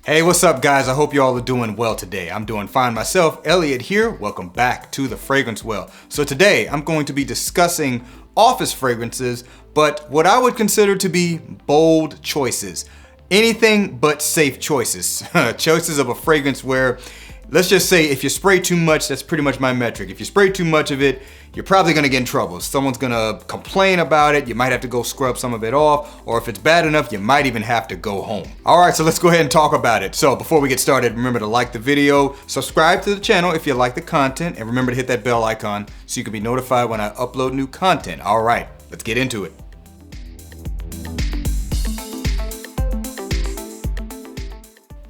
Hey, what's up guys? I hope you all are doing well today. I'm doing fine myself. Elliot here. Welcome back to The Fragrance Well. So today I'm going to be discussing office fragrances, but what I would consider to be bold choices. Anything but safe choices. Choices of a fragrance where, let's just say if you spray too much, that's pretty much my metric. If you spray too much of it, you're probably gonna get in trouble. Someone's gonna complain about it, you might have to go scrub some of it off, or if it's bad enough, you might even have to go home. All right, so let's go ahead and talk about it. So before we get started, remember to like the video, subscribe to the channel if you like the content, and remember to hit that bell icon so you can be notified when I upload new content. All right, let's get into it.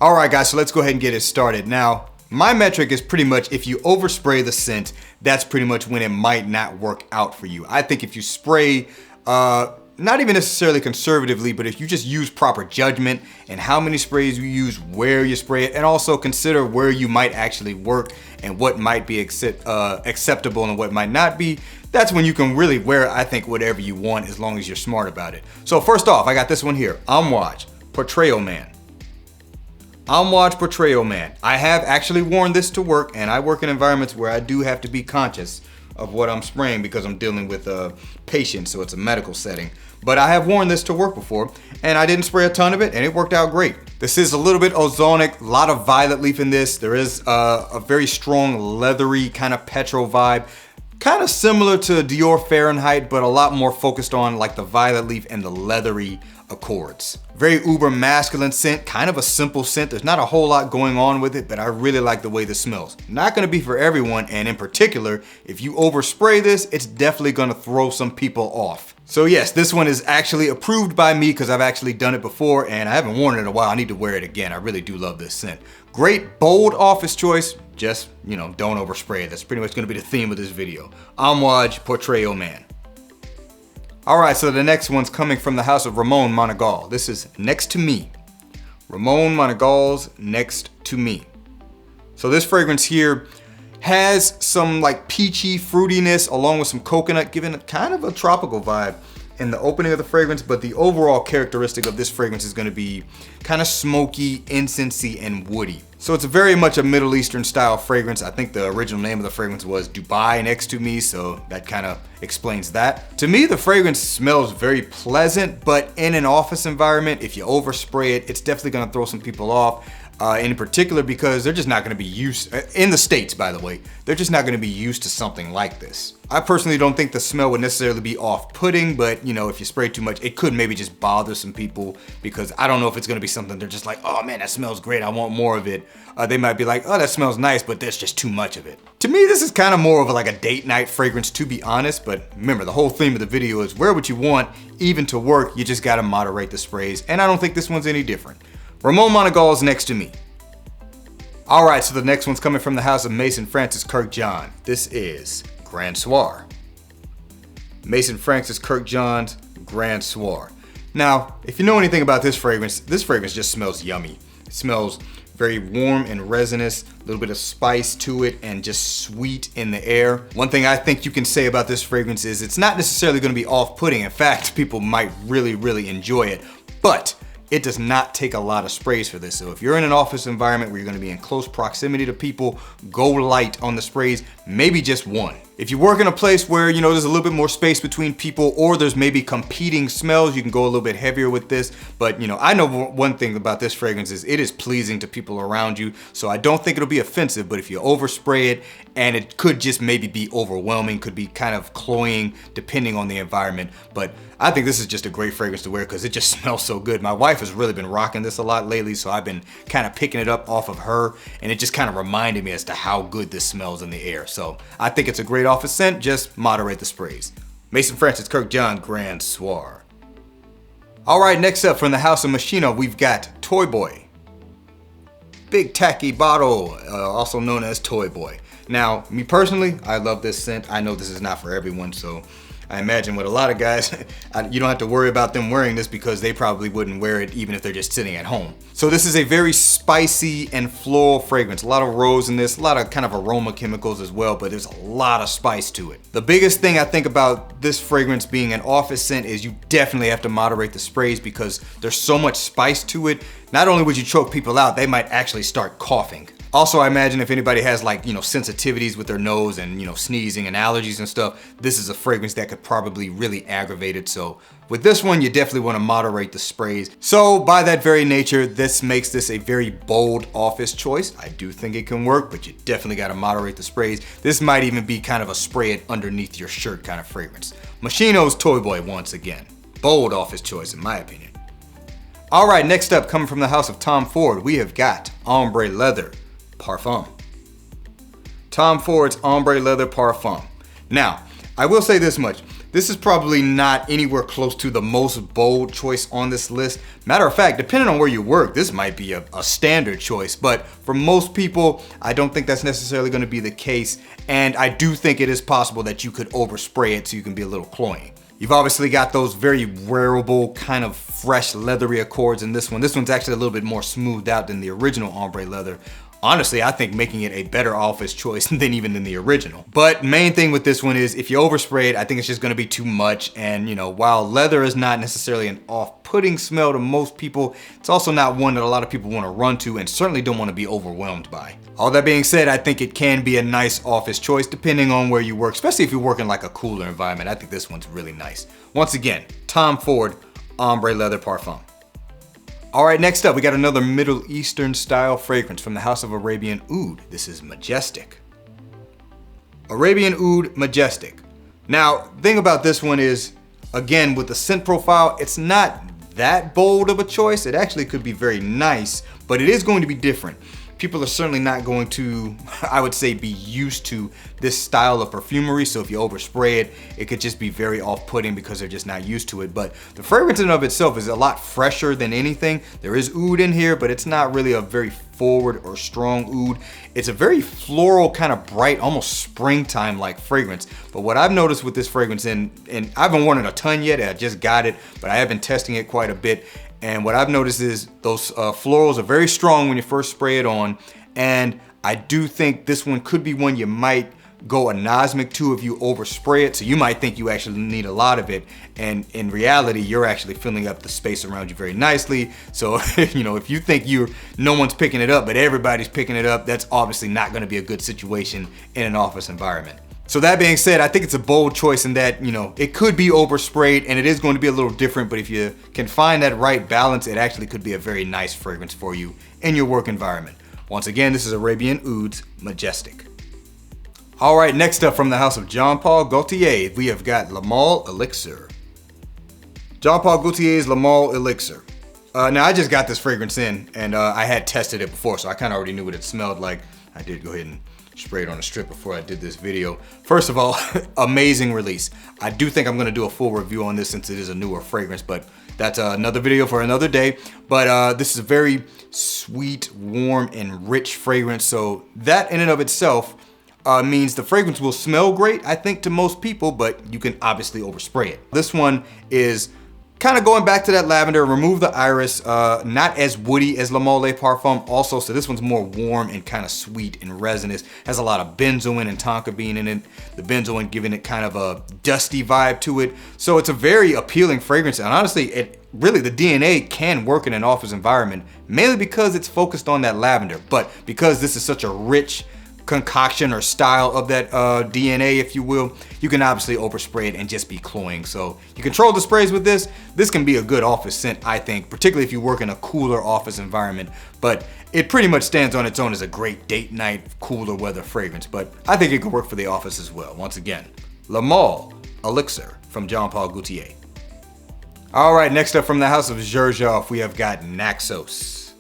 All right guys, so let's go ahead and get it started. Now, my metric is pretty much if you overspray the scent, that's pretty much when it might not work out for you. I think if you spray, not even necessarily conservatively, but if you just use proper judgment and how many sprays you use, where you spray it, and also consider where you might actually work and what might be acceptable and what might not be, that's when you can really wear, I think, whatever you want as long as you're smart about it. So first off, I got this one here, Homme Portrayal Man. Homme Portrayal Man. I have actually worn this to work, and I work in environments where I do have to be conscious of what I'm spraying because I'm dealing with patients, so it's a medical setting. But I have worn this to work before, and I didn't spray a ton of it, and it worked out great. This is a little bit ozonic, a lot of violet leaf in this. There is a very strong leathery kind of petrol vibe. Kind of similar to Dior Fahrenheit, but a lot more focused on like the violet leaf and the leathery accords. Very uber masculine scent, kind of a simple scent. There's not a whole lot going on with it, but I really like the way this smells. Not gonna be for everyone, and in particular, if you overspray this, it's definitely gonna throw some people off. So yes, this one is actually approved by me because I've actually done it before and I haven't worn it in a while. I need to wear it again. I really do love this scent. Great, bold office choice. Just, don't overspray it. That's pretty much gonna be the theme of this video. Homme Portrayal Man. All right, so the next one's coming from the house of Ramon Monegal. This is Next to Me. Ramon Monegal's Next to Me. So this fragrance here has some like peachy fruitiness along with some coconut, giving it kind of a tropical vibe in the opening of the fragrance, but the overall characteristic of this fragrance is gonna be kind of smoky, incensey, and woody. So it's very much a Middle Eastern style fragrance. I think the original name of the fragrance was Dubai Next to Me, so that kind of explains that. To me, the fragrance smells very pleasant, but in an office environment, if you overspray it, it's definitely gonna throw some people off. In particular because they're just not gonna be used, in the States by the way, they're just not gonna be used to something like this. I personally don't think the smell would necessarily be off-putting, but if you spray too much, it could maybe just bother some people because I don't know if it's gonna be something they're just like, oh man, that smells great, I want more of it. They might be like, oh, that smells nice, but there's just too much of it. To me, this is kind of more of like a date night fragrance, to be honest, but remember, the whole theme of the video is wear what you want, even to work, you just gotta moderate the sprays, and I don't think this one's any different. Ramon Monegal's Next to Me. All right, so the next one's coming from the house of Mason Francis Kirkjohn. This is Gran Soir. Mason Francis Kirkjohn's Gran Soir. Now, if you know anything about this fragrance just smells yummy. It smells very warm and resinous, a little bit of spice to it, and just sweet in the air. One thing I think you can say about this fragrance is it's not necessarily gonna be off-putting. In fact, people might really, really enjoy it, but it does not take a lot of sprays for this. So if you're in an office environment where you're gonna be in close proximity to people, go light on the sprays, maybe just one. If you work in a place where there's a little bit more space between people or there's maybe competing smells, you can go a little bit heavier with this. But I know one thing about this fragrance is it is pleasing to people around you. So I don't think it'll be offensive, but if you overspray it, and it could just maybe be overwhelming, could be kind of cloying depending on the environment. But I think this is just a great fragrance to wear because it just smells so good. My wife has really been rocking this a lot lately, so I've been kind of picking it up off of her, and it just kind of reminded me as to how good this smells in the air. So I think it's a great office scent, just moderate the sprays. Mason Francis Kirkjohn Gran Soir. All right, next up from the house of Machino, we've got Toyboy. Big tacky bottle, also known as Toyboy. Now, me personally, I love this scent. I know this is not for everyone, so I imagine with a lot of guys, you don't have to worry about them wearing this because they probably wouldn't wear it even if they're just sitting at home. So this is a very spicy and floral fragrance. A lot of rose in this, a lot of kind of aroma chemicals as well, but there's a lot of spice to it. The biggest thing I think about this fragrance being an office scent is you definitely have to moderate the sprays because there's so much spice to it. Not only would you choke people out, they might actually start coughing. Also, I imagine if anybody has like, sensitivities with their nose and, sneezing and allergies and stuff, this is a fragrance that could probably really aggravate it. So with this one, you definitely want to moderate the sprays. So by that very nature, this makes this a very bold office choice. I do think it can work, but you definitely got to moderate the sprays. This might even be kind of a spray it underneath your shirt kind of fragrance. Moschino's Toyboy once again. Bold office choice in my opinion. All right, next up, coming from the house of Tom Ford, we have got Ombre Leather Parfum. Tom Ford's Ombre Leather Parfum. Now, I will say this much. This is probably not anywhere close to the most bold choice on this list. Matter of fact, depending on where you work, this might be a standard choice. But for most people, I don't think that's necessarily going to be the case. And I do think it is possible that you could overspray it so you can be a little cloying. You've obviously got those very wearable, kind of fresh, leathery accords in this one. This one's actually a little bit more smoothed out than the original Ombre Leather. Honestly, I think making it a better office choice than even in the original. But main thing with this one is if you overspray it, I think it's just gonna be too much. And while leather is not necessarily an off-putting smell to most people, it's also not one that a lot of people wanna run to and certainly don't wanna be overwhelmed by. All that being said, I think it can be a nice office choice depending on where you work, especially if you're working like a cooler environment. I think this one's really nice. Once again, Tom Ford Ombre Leather Parfum. All right, next up, we got another Middle Eastern style fragrance from the House of Arabian Oud. This is Majestic. Arabian Oud Majestic. Now, the thing about this one is, again, with the scent profile, it's not that bold of a choice. It actually could be very nice, but it is going to be different. People are certainly not going to, I would say, be used to this style of perfumery. So if you overspray it, it could just be very off-putting because they're just not used to it. But the fragrance in and of itself is a lot fresher than anything. There is oud in here, but it's not really a very forward or strong oud. It's a very floral, kind of bright, almost springtime-like fragrance. But what I've noticed with this fragrance, and I haven't worn it a ton yet, I just got it, but I have been testing it quite a bit. And what I've noticed is those florals are very strong when you first spray it on. And I do think this one could be one you might go anosmic to if you overspray it. So you might think you actually need a lot of it. And in reality, you're actually filling up the space around you very nicely. So, if you think no one's picking it up, but everybody's picking it up, that's obviously not going to be a good situation in an office environment. So that being said, I think it's a bold choice in that, it could be oversprayed and it is going to be a little different, but if you can find that right balance, it actually could be a very nice fragrance for you in your work environment. Once again, this is Arabian Oud's Majestic. All right, next up from the house of Jean Paul Gaultier, we have got Lamal Elixir. Jean Paul Gaultier's Lamal Elixir. Now I just got this fragrance in and I had tested it before, so I kind of already knew what it smelled like. I did go ahead and spray it on a strip before I did this video. First of all, amazing release. I do think I'm gonna do a full review on this since it is a newer fragrance, but that's another video for another day. But this is a very sweet, warm, and rich fragrance. So that in and of itself means the fragrance will smell great, I think, to most people, but you can obviously overspray it. This one is kind of going back to that lavender, remove the iris, not as woody as Lamal Parfum also, so this one's more warm and kind of sweet and resinous. Has a lot of benzoin and tonka bean in it, the benzoin giving it kind of a dusty vibe to it. So it's a very appealing fragrance, and honestly, really the DNA can work in an office environment, mainly because it's focused on that lavender, but because this is such a rich concoction or style of that DNA, if you will, you can obviously overspray it and just be cloying. So you control the sprays with this. This can be a good office scent, I think, particularly if you work in a cooler office environment. But it pretty much stands on its own as a great date night, cooler weather fragrance. But I think it could work for the office as well. Once again, Lamal Elixir from Jean Paul Gaultier. All right, next up from the house of Xerjoff, we have got Naxos.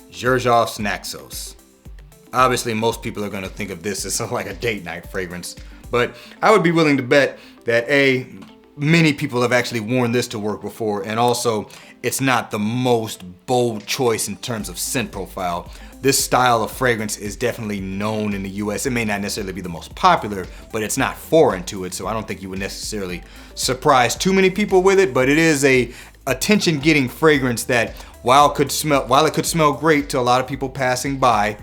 Xerjoff's Naxos. Obviously, most people are going to think of this as like a date night fragrance, but I would be willing to bet that many people have actually worn this to work before, and also it's not the most bold choice in terms of scent profile. This style of fragrance is definitely known in the US. It may not necessarily be the most popular, but it's not foreign to it, so I don't think you would necessarily surprise too many people with it, but it is a attention-getting fragrance that while it could smell great to a lot of people passing by,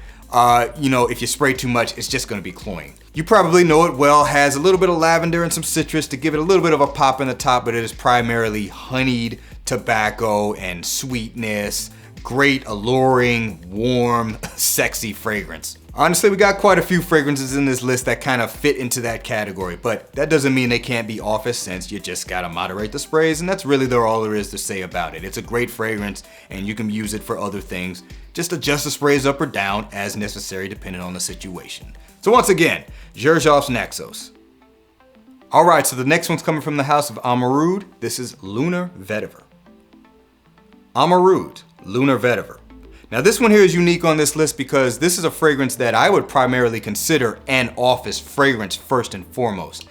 you know, if you spray too much, it's just gonna be cloying. You probably know it well, has a little bit of lavender and some citrus to give it a little bit of a pop in the top, but it is primarily honeyed tobacco and sweetness. Great, alluring, warm, sexy fragrance. Honestly, we got quite a few fragrances in this list that kind of fit into that category, but that doesn't mean they can't be office scents. You just gotta moderate the sprays, and that's really all there is to say about it. It's a great fragrance, and you can use it for other things. Just adjust the sprays up or down as necessary depending on the situation. So once again, Xerjoff's Naxos. All right, so the next one's coming from the house of Ombre. This is Lunar Vetiver. Ombre, Lunar Vetiver. Now this one here is unique on this list because this is a fragrance that I would primarily consider an office fragrance first and foremost.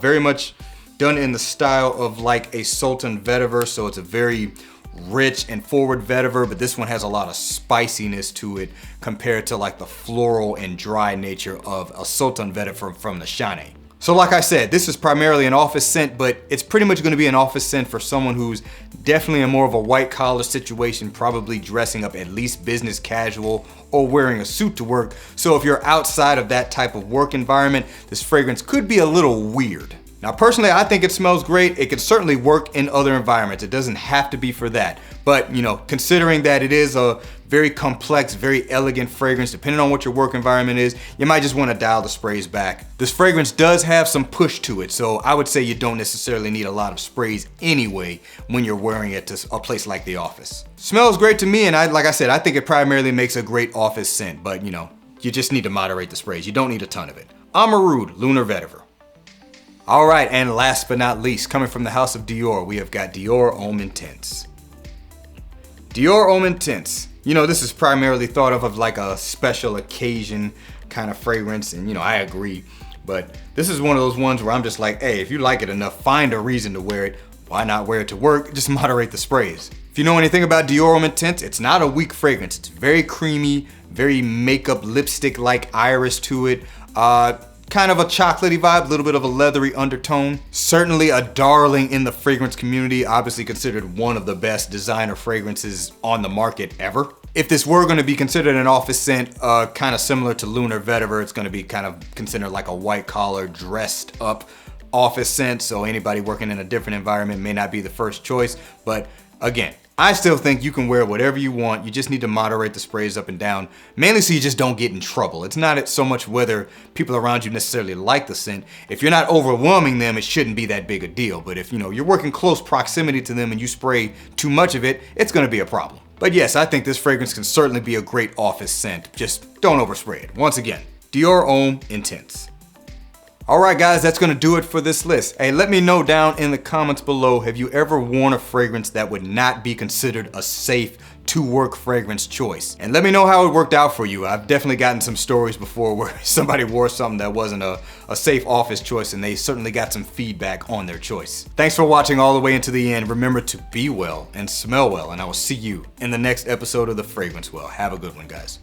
Very much done in the style of like a Sultan Vetiver, so it's a very rich and forward vetiver, but this one has a lot of spiciness to it compared to like the floral and dry nature of a Sultan Vetiver from the Shane. So like I said, this is primarily an office scent, but it's pretty much going to be an office scent for someone who's definitely in more of a white collar situation, probably dressing up at least business casual or wearing a suit to work. So if you're outside of that type of work environment, this fragrance could be a little weird. Now personally, I think it smells great. It could certainly work in other environments. It doesn't have to be for that. But you know, considering that it is a very complex, very elegant fragrance, depending on what your work environment is, you might just want to dial the sprays back. This fragrance does have some push to it, so I would say you don't necessarily need a lot of sprays anyway when you're wearing it to a place like the office. Smells great to me, and like I said, I think it primarily makes a great office scent, but you know, you just need to moderate the sprays. You don't need a ton of it. Ombre Lunar Vetiver. All right, and last but not least, coming from the house of Dior, we have got Dior Homme Intense. Dior Homme Intense. You know, this is primarily thought of like a special occasion kind of fragrance, and you know, I agree. But this is one of those ones where I'm just like, hey, if you like it enough, find a reason to wear it. Why not wear it to work? Just moderate the sprays. If you know anything about Dior Homme Intense, it's not a weak fragrance. It's very creamy, very makeup lipstick-like iris to it. Kind of a chocolatey vibe, a little bit of a leathery undertone. Certainly a darling in the fragrance community, obviously considered one of the best designer fragrances on the market ever. If this were gonna be considered an office scent, kind of similar to Lunar Vetiver, it's gonna be kind of considered like a white collar, dressed up office scent, so anybody working in a different environment may not be the first choice, but again, I still think you can wear whatever you want. You just need to moderate the sprays up and down, mainly so you just don't get in trouble. It's not so much whether people around you necessarily like the scent. If you're not overwhelming them, it shouldn't be that big a deal. But if you know you're working close proximity to them and you spray too much of it, it's gonna be a problem. But yes, I think this fragrance can certainly be a great office scent. Just don't overspray it. Once again, Dior Homme Intense. All right, guys, that's gonna do it for this list. Hey, let me know down in the comments below, have you ever worn a fragrance that would not be considered a safe to-work fragrance choice? And let me know how it worked out for you. I've definitely gotten some stories before where somebody wore something that wasn't a safe office choice, and they certainly got some feedback on their choice. Thanks for watching all the way into the end. Remember to be well and smell well, and I will see you in the next episode of The Fragrance Well. Have a good one, guys.